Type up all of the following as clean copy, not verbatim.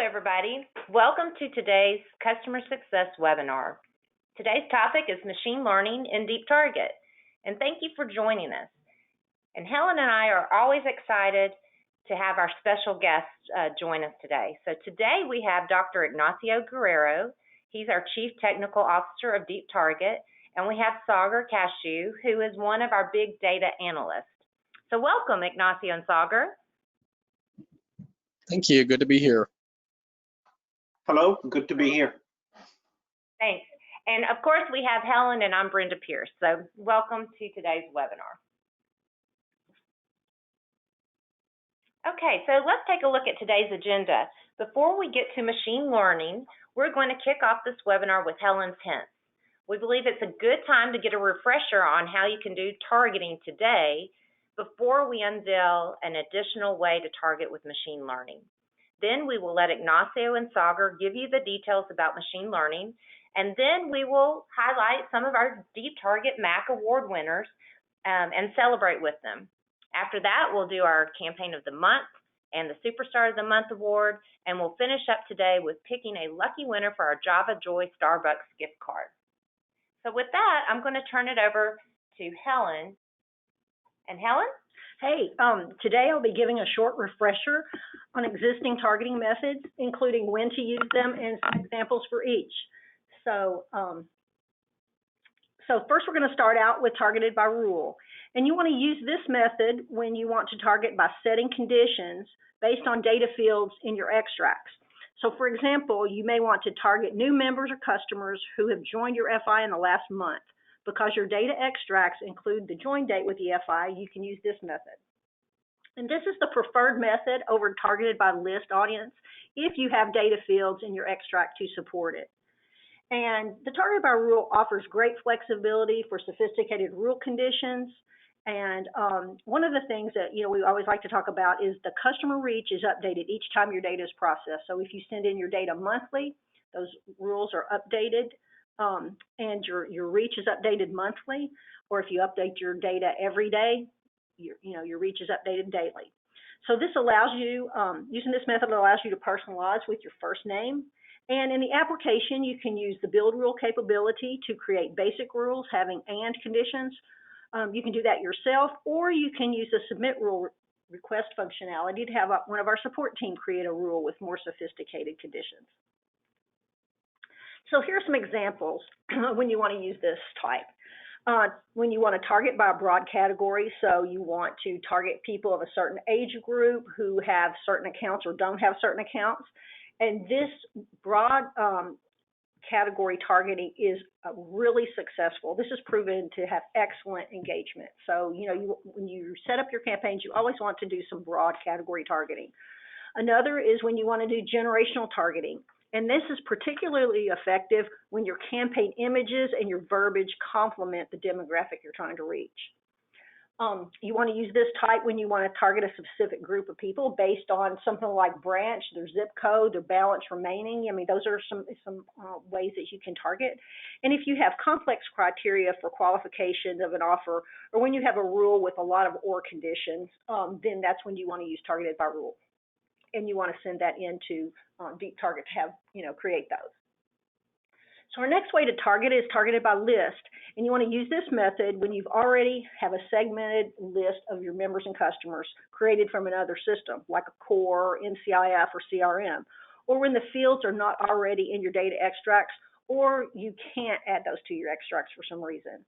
everybody. Welcome to today's Customer Success webinar. Today's topic is machine learning in Deep Target, and thank you for joining us. And Helen and I are always excited to have our special guests join us today. So today we have Dr. Ignacio Guerrero. He's our Chief Technical Officer of Deep Target, and we have Sagar Kashu, who is one of our big data analysts. So welcome, Ignacio and Sagar. Thank you. Good to be here. Hello, good to be here. Thanks. And of course, we have Helen, and I'm Brenda Pierce. So welcome to today's webinar. Okay, so let's take a look at today's agenda. Before we get to machine learning, we're going to kick off this webinar with Helen's hints. We believe it's a good time to get a refresher on how you can do targeting today before we unveil an additional way to target with machine learning. Then we will let Ignacio and Sagar give you the details about machine learning, and then we will highlight some of our Deep Target MAC Award winners and celebrate with them. After that, we'll do our Campaign of the Month and the Superstar of the Month Award, and we'll finish up today with picking a lucky winner for our Java Joy Starbucks gift card. So with that, I'm going to turn it over to Helen. And Helen? Hey, today I'll be giving a short refresher on existing targeting methods, including when to use them and some examples for each. So first we're going to start out with targeted by rule. And you want to use this method when you want to target by setting conditions based on data fields in your extracts. So for example, you may want to target new members or customers who have joined your FI in the last month. Because your data extracts include the join date with the FI, you can use this method. And this is the preferred method over targeted by list audience if you have data fields in your extract to support it. And the targeted by rule offers great flexibility for sophisticated rule conditions. And one of the things that we always like to talk about is the customer reach is updated each time your data is processed. So if you send in your data monthly, those rules are updated. And your reach is updated monthly, or if you update your data every day, your reach is updated daily. So this allows you, using this method allows you to personalize with your first name. And in the application, you can use the build rule capability to create basic rules having and conditions. You can do that yourself, or you can use the submit rule request functionality to have one of our support team create a rule with more sophisticated conditions. So here are some examples when you want to use this type. When you want to target by a broad category, so you want to target people of a certain age group who have certain accounts or don't have certain accounts. And this broad category targeting is really successful. This is proven to have excellent engagement. So, when you set up your campaigns, you always want to do some broad category targeting. Another is when you want to do generational targeting. And this is particularly effective when your campaign images and your verbiage complement the demographic you're trying to reach. You want to use this type when you want to target a specific group of people based on something like branch, their zip code, their balance remaining. I mean, those are some ways that you can target. And if you have complex criteria for qualification of an offer, or when you have a rule with a lot of or conditions, then that's when you want to use targeted by rule. And you want to send that into Deep Target to have, create those. So our next way to target is targeted by list. And you want to use this method when you've already have a segmented list of your members and customers created from another system, like a core, NCIF, or CRM, or when the fields are not already in your data extracts, or you can't add those to your extracts for some reason.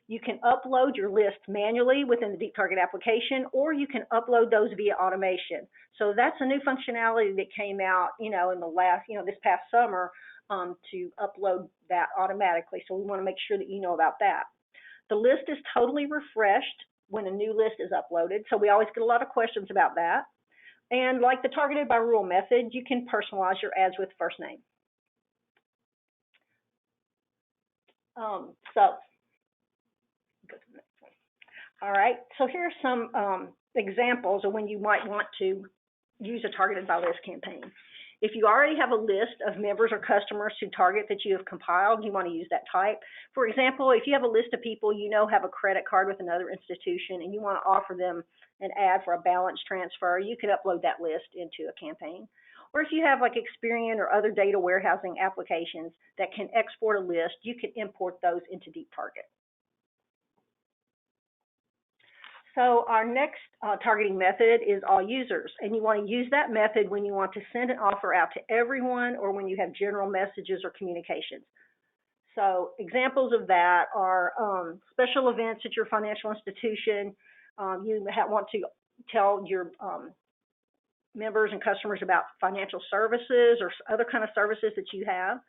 You can upload your list manually within the Deep Target application, or you can upload those via automation. So that's a new functionality that came out, in the last, this past summer, to upload that automatically. So we want to make sure that you know about that. The list is totally refreshed when a new list is uploaded. So we always get a lot of questions about that. And like the targeted by rule method, you can personalize your ads with first name. All right, so here are some examples of when you might want to use a targeted by list campaign. If you already have a list of members or customers to target that you have compiled, you want to use that type. For example, if you have a list of people have a credit card with another institution and you want to offer them an ad for a balance transfer, you could upload that list into a campaign. Or if you have like Experian or other data warehousing applications that can export a list, you can import those into DeepTarget. So our next targeting method is all users, and you want to use that method when you want to send an offer out to everyone or when you have general messages or communications. So examples of that are special events at your financial institution. You want to tell your members and customers about financial services or other kind of services that you have.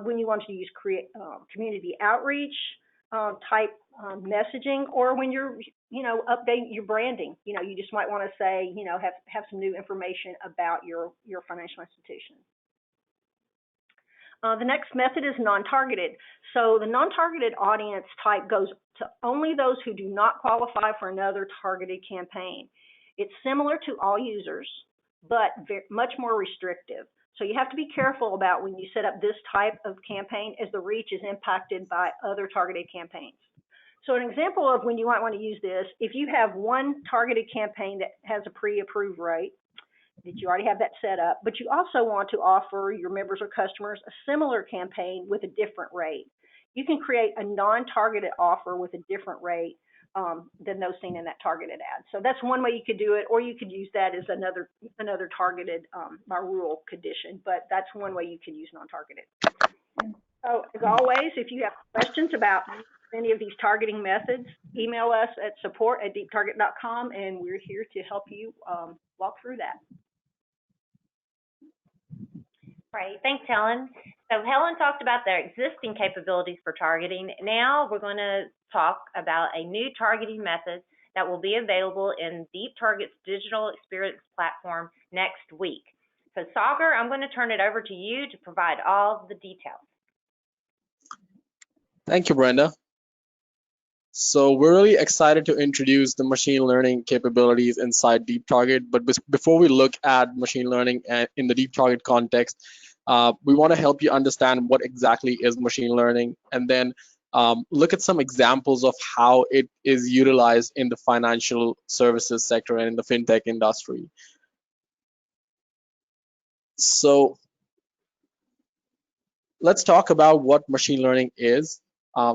When you want to use community outreach type messaging, or when you're updating your branding. You just might want to say, have some new information about your financial institution. The next method is non-targeted. So the non-targeted audience type goes to only those who do not qualify for another targeted campaign. It's similar to all users, but much more restrictive. So you have to be careful about when you set up this type of campaign, as the reach is impacted by other targeted campaigns. So an example of when you might want to use this, if you have one targeted campaign that has a pre-approved rate, that you already have that set up, but you also want to offer your members or customers a similar campaign with a different rate. You can create a non-targeted offer with a different rate than those seen in that targeted ad. So that's one way you could do it, or you could use that as another targeted by rule condition, but that's one way you can use non-targeted. So as always, if you have questions about any of these targeting methods, email us at support@deeptarget.com, and we're here to help you walk through that. Right, thanks, Helen. So Helen talked about their existing capabilities for targeting. Now we're going to talk about a new targeting method that will be available in DeepTarget's digital experience platform next week. So Sagar, I'm going to turn it over to you to provide all the details. Thank you, Brenda. So we're really excited to introduce the machine learning capabilities inside DeepTarget. But before we look at machine learning in the DeepTarget context, we want to help you understand what exactly is machine learning, and then look at some examples of how it is utilized in the financial services sector and in the fintech industry. So let's talk about what machine learning is.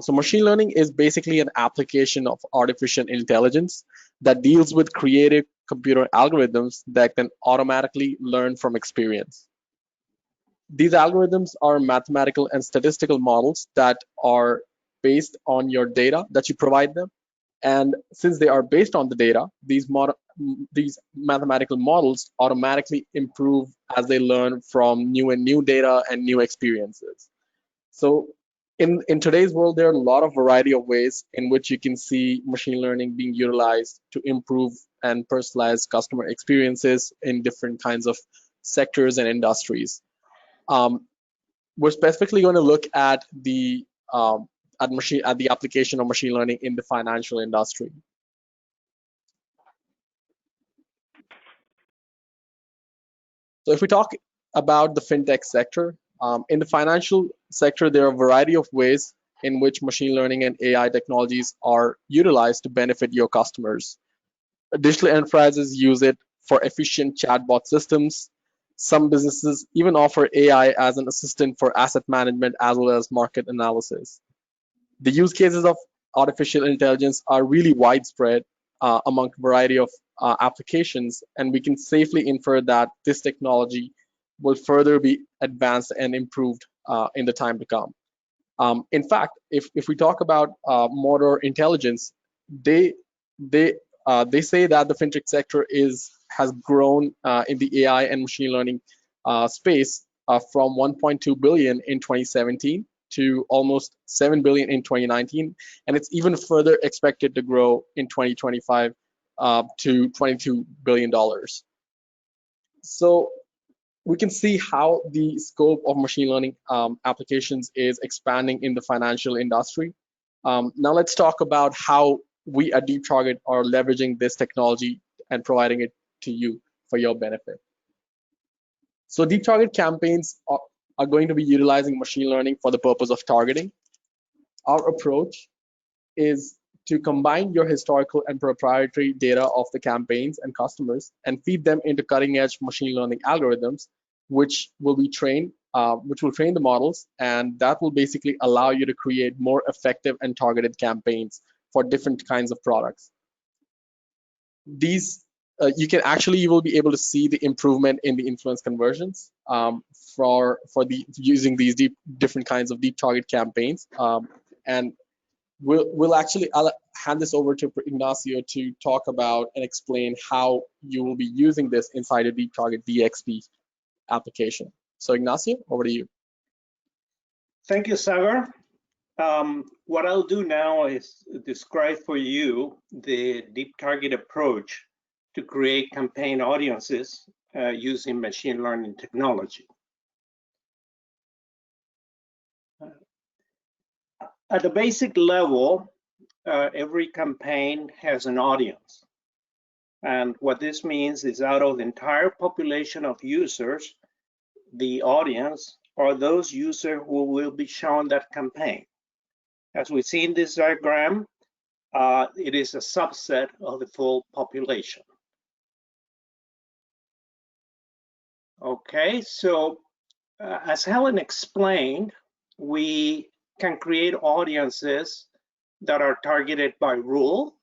So machine learning is basically an application of artificial intelligence that deals with creative computer algorithms that can automatically learn from experience. These algorithms are mathematical and statistical models that are based on your data that you provide them. And since they are based on the data, these mathematical models automatically improve as they learn from new data and new experiences. So in today's world, there are a lot of variety of ways in which you can see machine learning being utilized to improve and personalize customer experiences in different kinds of sectors and industries. We're specifically going to look at the application of machine learning in the financial industry. So if we talk about the fintech sector, in the financial sector, there are a variety of ways in which machine learning and AI technologies are utilized to benefit your customers. Digital enterprises use it for efficient chatbot systems. Some businesses even offer AI as an assistant for asset management as well as market analysis. The use cases of artificial intelligence are really widespread among a variety of applications, and we can safely infer that this technology will further be advanced and improved in the time to come. In fact, if we talk about motor intelligence, they say that the fintech sector has grown in the AI and machine learning space from 1.2 billion in 2017 to almost 7 billion in 2019, and it's even further expected to grow in 2025 to $22 billion. So we can see how the scope of machine learning applications is expanding in the financial industry. Now let's talk about how we at DeepTarget are leveraging this technology and providing it to you for your benefit. So DeepTarget campaigns are going to be utilizing machine learning for the purpose of targeting. Our approach is to combine your historical and proprietary data of the campaigns and customers and feed them into cutting-edge machine learning algorithms which will be trained, which will train the models, and that will basically allow you to create more effective and targeted campaigns for different kinds of products. These you will be able to see the improvement in the influence conversions for using these different kinds of deep target campaigns. And I'll hand this over to Ignacio to talk about and explain how you will be using this inside a deep target DXP application. So Ignacio, over to you. Thank you, Sagar. What I'll do now is describe for you the deep target approach to create campaign audiences using machine learning technology. At the basic level, every campaign has an audience. And what this means is out of the entire population of users, the audience are those users who will be shown that campaign. As we see in this diagram, it is a subset of the full population. Okay, so as Helen explained, we can create audiences that are targeted by rule,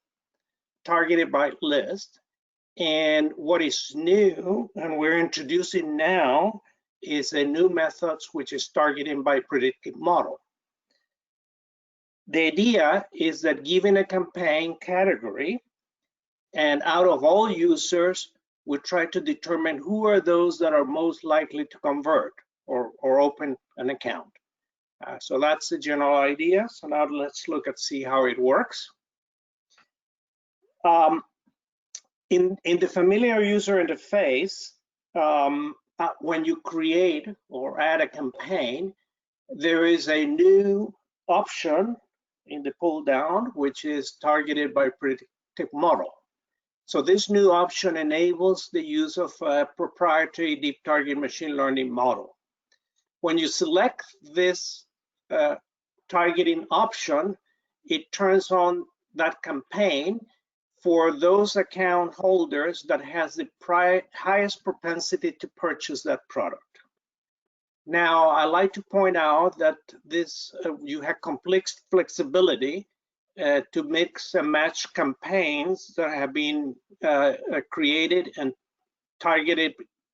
targeted by list, and what is new and we're introducing now is a new method which is targeting by predictive model. The idea is that given a campaign category, and out of all users, we try to determine who are those that are most likely to convert or open an account. So that's the general idea. So now let's see how it works. In the familiar user interface, when you create or add a campaign, there is a new option in the pull down, which is targeted by predictive model. So this new option enables the use of a proprietary deep target machine learning model. When you select this targeting option, it turns on that campaign for those account holders that has the highest propensity to purchase that product. Now, I like to point out that this you have complete flexibility to mix and match campaigns that have been created and targeted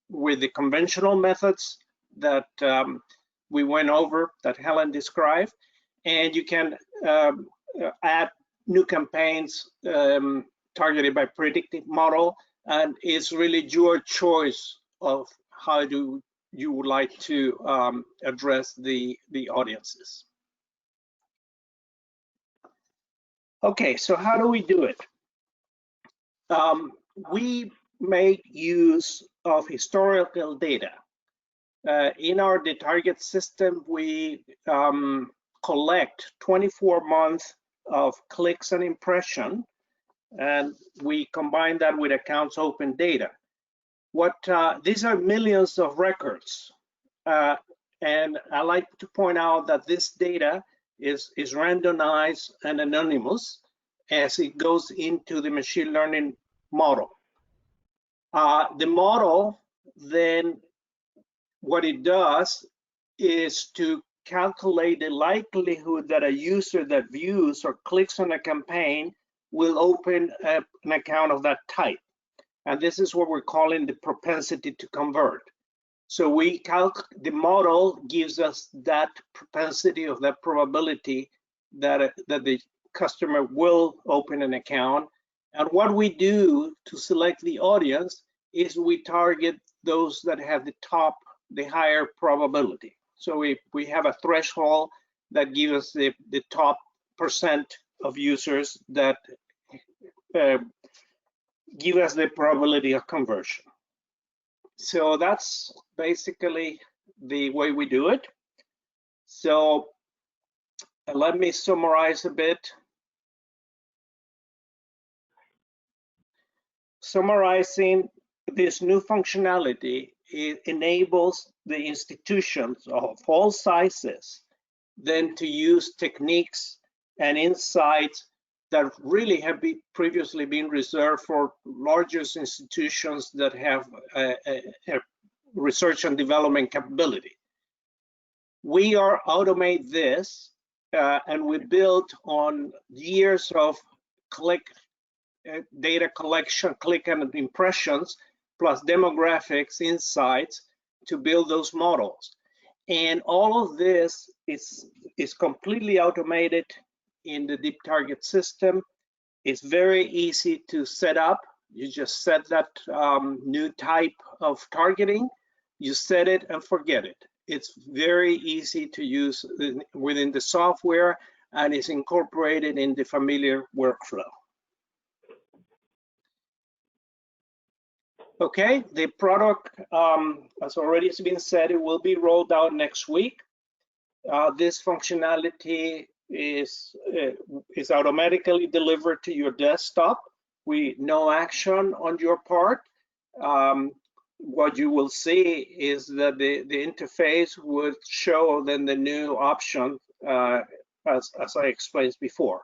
with the conventional methods that we went over, that Helen described, and you can add new campaigns targeted by predictive model, and it's really your choice of how you would like to address the audiences. Okay, so how do we do it? We make use of historical data. In our target system, we collect 24 months of clicks and impression, and we combine that with accounts open data. These are millions of records, and I like to point out that this data is randomized and anonymous as it goes into the machine learning model. The model then, what it does is to calculate the likelihood that a user that views or clicks on a campaign will open an account of that type. And this is what we're calling the propensity to convert. So the model gives us that propensity of that probability that the customer will open an account. And what we do to select the audience is we target those that have the higher probability. So we have a threshold that gives us the top % of users that give us the probability of conversion. So that's basically the way we do it. So let me summarize a bit. Summarizing this new functionality, it enables the institutions of all sizes then to use techniques and insights that really have previously been reserved for largest institutions that have research and development capability. We are automate this, and we built on years of data collection, click and impressions, plus demographics insights to build those models. And all of this is completely automated in the Deep Target system. It's very easy to set up. You just set that new type of targeting, you set it and forget it. It's very easy to use within the software, and it's incorporated in the familiar workflow. Okay, the product, as already has been said, it will be rolled out next week. This functionality is automatically delivered to your desktop with no action on your part. What you will see is that the interface would show then the new option as I explained before.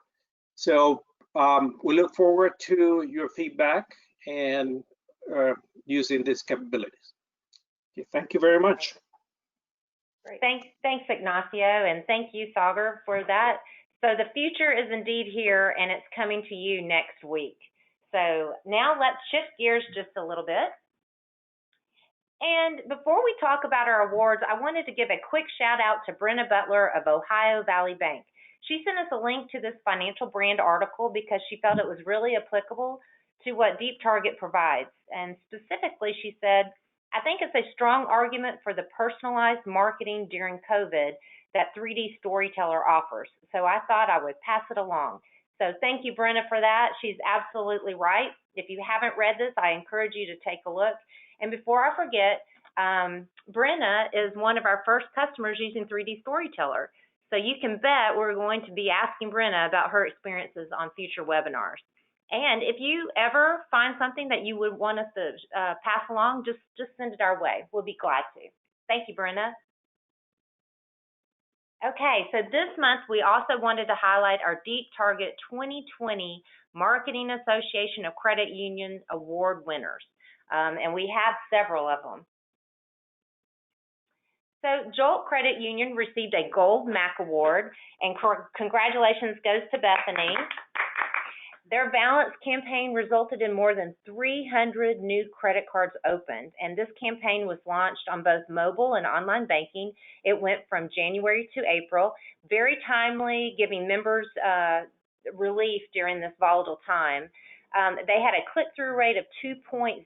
So we look forward to your feedback and using these capabilities. Okay, thank you very much. Great. Thanks, Ignacio, and thank you, Sagar, for that. So the future is indeed here, and it's coming to you next week. So now let's shift gears just a little bit. And before we talk about our awards, I wanted to give a quick shout out to Brenna Butler of Ohio Valley Bank. She sent us a link to this financial brand article because she felt it was really applicable to what Deep Target provides. And specifically, she said, I think it's a strong argument for the personalized marketing during COVID that 3D Storyteller offers. So I thought I would pass it along. So thank you, Brenna, for that. She's absolutely right. If you haven't read this, I encourage you to take a look. And before I forget, Brenna is one of our first customers using 3D Storyteller. So you can bet we're going to be asking Brenna about her experiences on future webinars. And if you ever find something that you would want us to pass along, just send it our way. We'll be glad to. Thank you, Brenna. Okay, so this month we also wanted to highlight our Deep Target 2020 Marketing Association of Credit Union Award winners. And we have several of them. So Jolt Credit Union received a Gold MAC Award, and congratulations goes to Bethany. Their Balance campaign resulted in more than 300 new credit cards opened, and this campaign was launched on both mobile and online banking. It went from January to April, very timely, giving members relief during this volatile time. They had a click-through rate of 2.03%.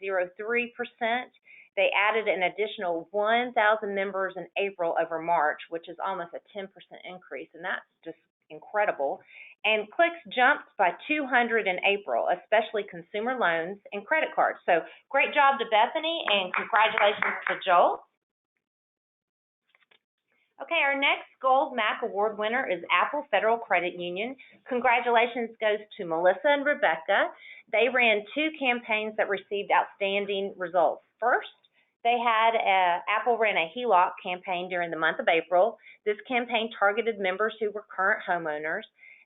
They added an additional 1,000 members in April over March, which is almost a 10% increase, and that's just incredible. And clicks jumped by 200 in April, especially consumer loans and credit cards. So great job to Bethany, and congratulations to Joel. Okay, our next Gold MAC Award winner is Apple Federal Credit Union. Congratulations goes to Melissa and Rebecca. They ran 2 campaigns that received outstanding results. First, they had Apple ran a HELOC campaign during the month of April. This campaign targeted members who were current homeowners.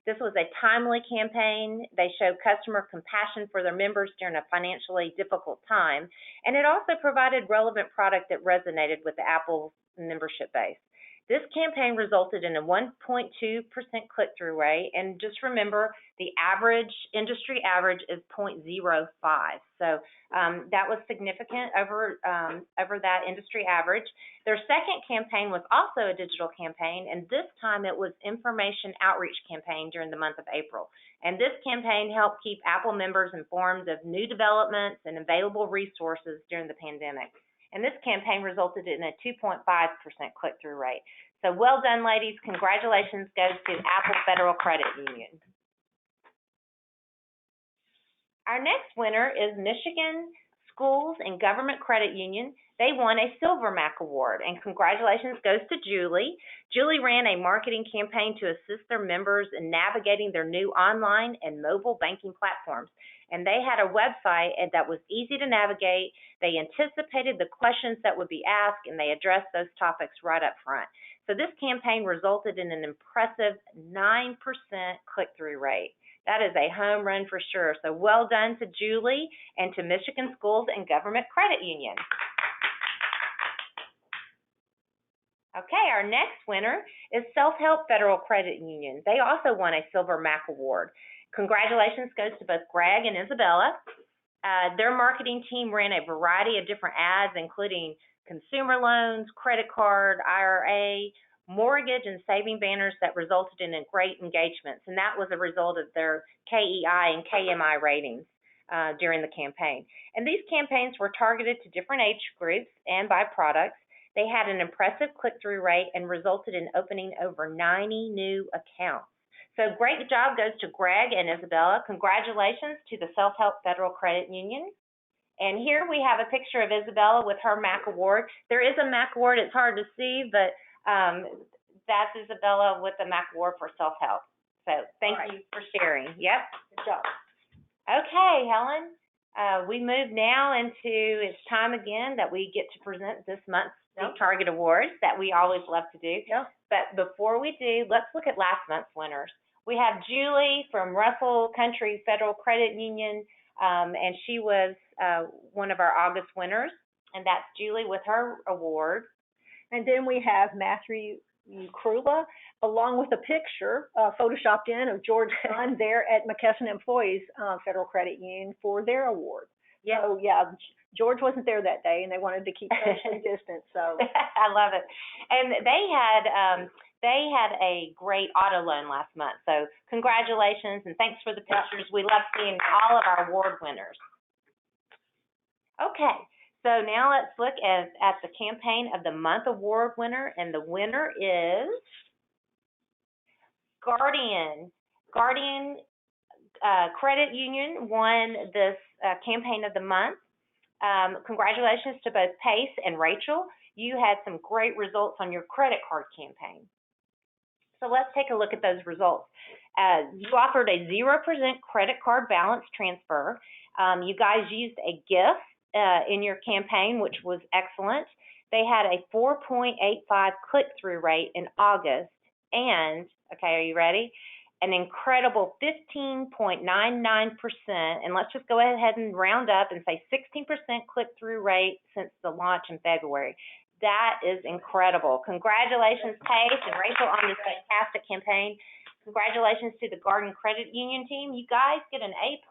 This was a timely campaign. They showed customer compassion for their members during a financially difficult time, and it also provided relevant product that resonated with the Apple membership base. This campaign resulted in a 1.2% click-through rate, and just remember the average, industry average is 0.05. So that was significant over that industry average. Their second campaign was also a digital campaign, and this time it was information outreach campaign during the month of April. And this campaign helped keep Apple members informed of new developments and available resources during the pandemic. And this campaign resulted in a 2.5% click-through rate. So well done, ladies. Congratulations goes to Apple Federal Credit Union. Our next winner is Michigan Schools and Government Credit Union. They won a Silver MAC Award, and congratulations goes to Julie. Julie ran a marketing campaign to assist their members in navigating their new online and mobile banking platforms. And they had a website that was easy to navigate. They anticipated the questions that would be asked, and they addressed those topics right up front. So this campaign resulted in an impressive 9% click-through rate. That is a home run for sure. So well done to Julie and to Michigan Schools and Government Credit Union. Okay, our next winner is Self-Help Federal Credit Union. They also won a Silver MAC Award. Congratulations goes to both Greg and Isabella. Their marketing team ran a variety of different ads, including consumer loans, credit card, IRA, mortgage, and saving banners that resulted in great engagements. And that was a result of their KEI and KMI ratings during the campaign. And these campaigns were targeted to different age groups and by products. They had an impressive click-through rate and resulted in opening over 90 new accounts. So great job goes to Greg and Isabella. Congratulations to the Self-Help Federal Credit Union. And here we have a picture of Isabella with her MAC Award. There is a MAC Award. It's hard to see, but that's Isabella with the MAC Award for Self-Help. So thank you for sharing. Yep. Good job. Okay, Helen. We move now into, it's time again that we get to present this month's Target Awards that we always love to do. Yep. But before we do, let's look at last month's winners. We have Julie from Russell Country Federal Credit Union, and she was one of our August winners, and that's Julie with her award. And then we have Matthew Krula, along with a picture photoshopped in of George Sun there at McKesson Employees Federal Credit Union for their award. Yeah. So yeah, George wasn't there that day, and they wanted to keep social distance. So I love it. And they had a great auto loan last month. So congratulations and thanks for the pictures. We love seeing all of our award winners. Okay, so now let's look at the Campaign of the Month award winner, and the winner is Guardian. Guardian Credit Union won this Campaign of the Month. Congratulations to both Pace and Rachel. You had some great results on your credit card campaign. So let's take a look at those results. You offered a 0% credit card balance transfer. You guys used a gift in your campaign, which was excellent. They had a 4.85 click-through rate in August, and, okay, are you ready? An incredible 15.99%, and let's just go ahead and round up and say 16% click-through rate since the launch in February. That is incredible. Congratulations, Paige and Rachel, on this fantastic campaign. Congratulations to the Guardian Credit Union team. You guys get an A+.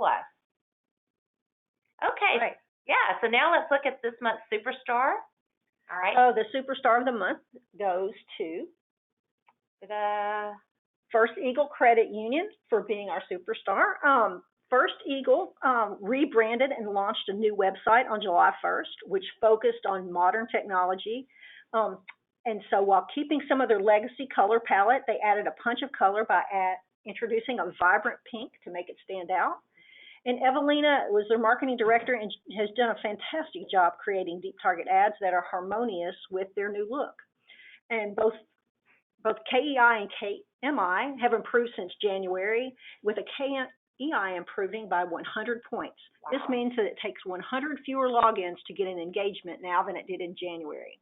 Okay, right. Yeah, so now let's look at this month's Superstar. All right. So the Superstar of the Month goes to First Eagle Credit Union for being our Superstar. First Eagle rebranded and launched a new website on July 1st, which focused on modern technology. And so while keeping some of their legacy color palette, they added a punch of color by introducing a vibrant pink to make it stand out. And Evelina was their marketing director and has done a fantastic job creating deep target ads that are harmonious with their new look. And both KEI and KMI have improved since January, with a KEI improving by 100 points. Wow. This means that it takes 100 fewer logins to get an engagement now than it did in January.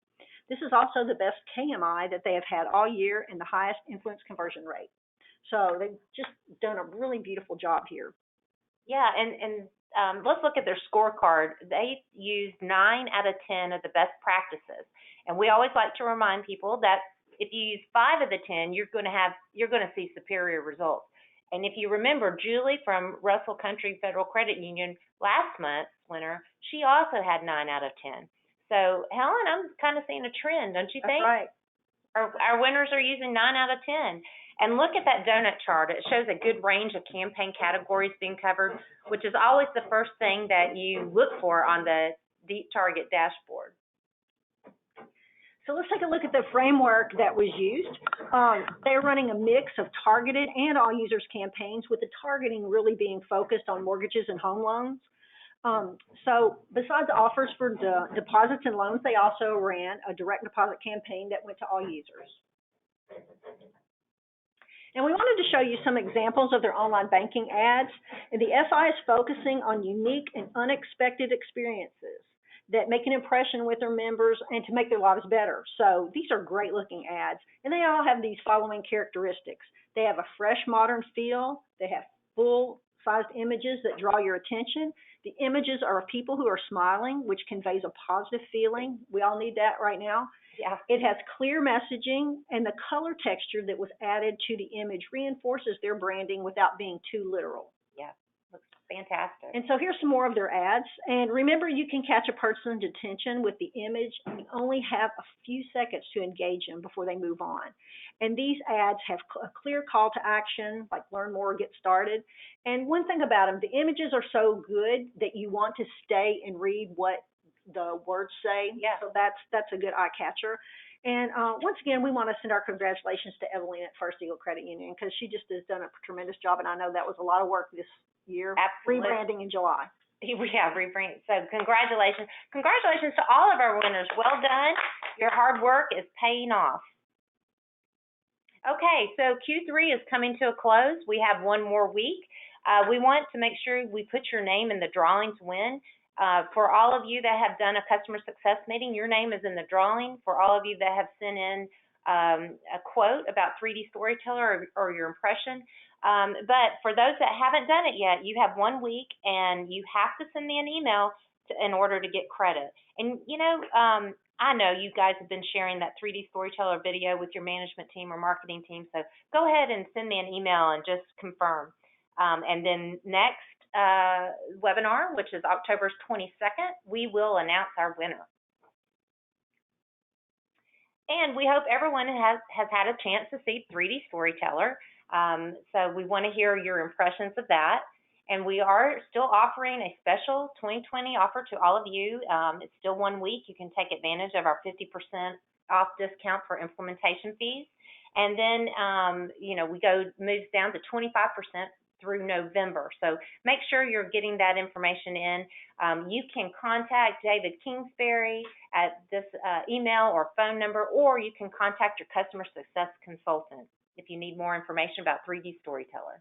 This is also the best KMI that they have had all year and the highest influence conversion rate. So they've just done a really beautiful job here. Yeah, and let's look at their scorecard. They used 9 out of 10 of the best practices. And we always like to remind people that if you use 5 of the 10, you're going to see superior results. And if you remember, Julie from Russell Country Federal Credit Union last month's winner, she also had 9 out of 10. So Helen, I'm kind of seeing a trend, don't you think? That's right. Our winners are using 9 out of 10. And look at that donut chart. It shows a good range of campaign categories being covered, which is always the first thing that you look for on the Deep Target dashboard. So let's take a look at the framework that was used. They're running a mix of targeted and all users campaigns, with the targeting really being focused on mortgages and home loans. So besides offers for deposits and loans, they also ran a direct deposit campaign that went to all users. And we wanted to show you some examples of their online banking ads. And the FI is focusing on unique and unexpected experiences that make an impression with their members and to make their lives better. So these are great looking ads, and they all have these following characteristics. They have a fresh, modern feel. They have full-sized images that draw your attention. The images are of people who are smiling, which conveys a positive feeling. We all need that right now. Yeah. It has clear messaging, and the color texture that was added to the image reinforces their branding without being too literal. Yeah. Looks fantastic. And so here's some more of their ads. And remember, you can catch a person's attention with the image, and you only have a few seconds to engage them before they move on. And these ads have a clear call to action, like learn more, get started. And one thing about them, the images are so good that you want to stay and read what the words say. Yeah. So that's a good eye catcher. And once again, we want to send our congratulations to Evelyn at First Eagle Credit Union, because she just has done a tremendous job, and I know that was a lot of work this year. Absolutely. Rebranding in July. Yeah, rebrand. So congratulations. Congratulations to all of our winners. Well done. Your hard work is paying off. Okay, so Q3 is coming to a close. We have one more week. We want to make sure we put your name in the drawing to win. For all of you that have done a customer success meeting, your name is in the drawing. For all of you that have sent in a quote about 3D Storyteller or your impression. But for those that haven't done it yet, you have 1 week, and you have to send me an email in order to get credit. And, you know, I know you guys have been sharing that 3D Storyteller video with your management team or marketing team, so go ahead and send me an email and just confirm. And then next webinar, which is October 22nd, we will announce our winner. And we hope everyone has had a chance to see 3D Storyteller. So we want to hear your impressions of that. And we are still offering a special 2020 offer to all of you. It's still 1 week. You can take advantage of our 50% off discount for implementation fees. And then, you know, moves down to 25% through November. So make sure you're getting that information in. You can contact David Kingsbury at this email or phone number, or you can contact your customer success consultant if you need more information about 3D Storyteller.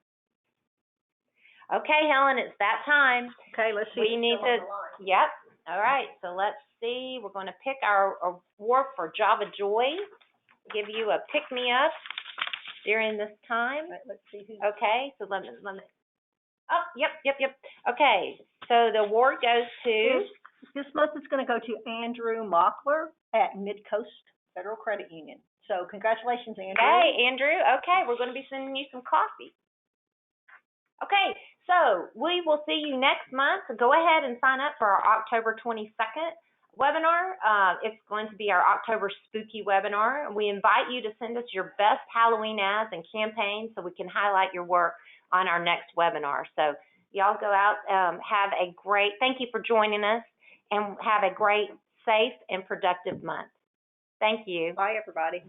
Okay, Helen, it's that time. Okay, let's see. We need to, yep. All right, so let's see. We're going to pick our award for Java Joy. Give you a pick-me-up during this time. Right, let's see who's. Okay, so let me. Oh, yep. Okay, so the award goes to. This month it's going to go to Andrew Mockler at Midcoast Federal Credit Union. So congratulations, Andrew. Hey, Andrew. Okay, we're going to be sending you some coffee. Okay, so we will see you next month. So go ahead and sign up for our October 22nd webinar. It's going to be our October spooky webinar. We invite you to send us your best Halloween ads and campaigns so we can highlight your work on our next webinar. So y'all go out, thank you for joining us, and have a great, safe, and productive month. Thank you. Bye, everybody.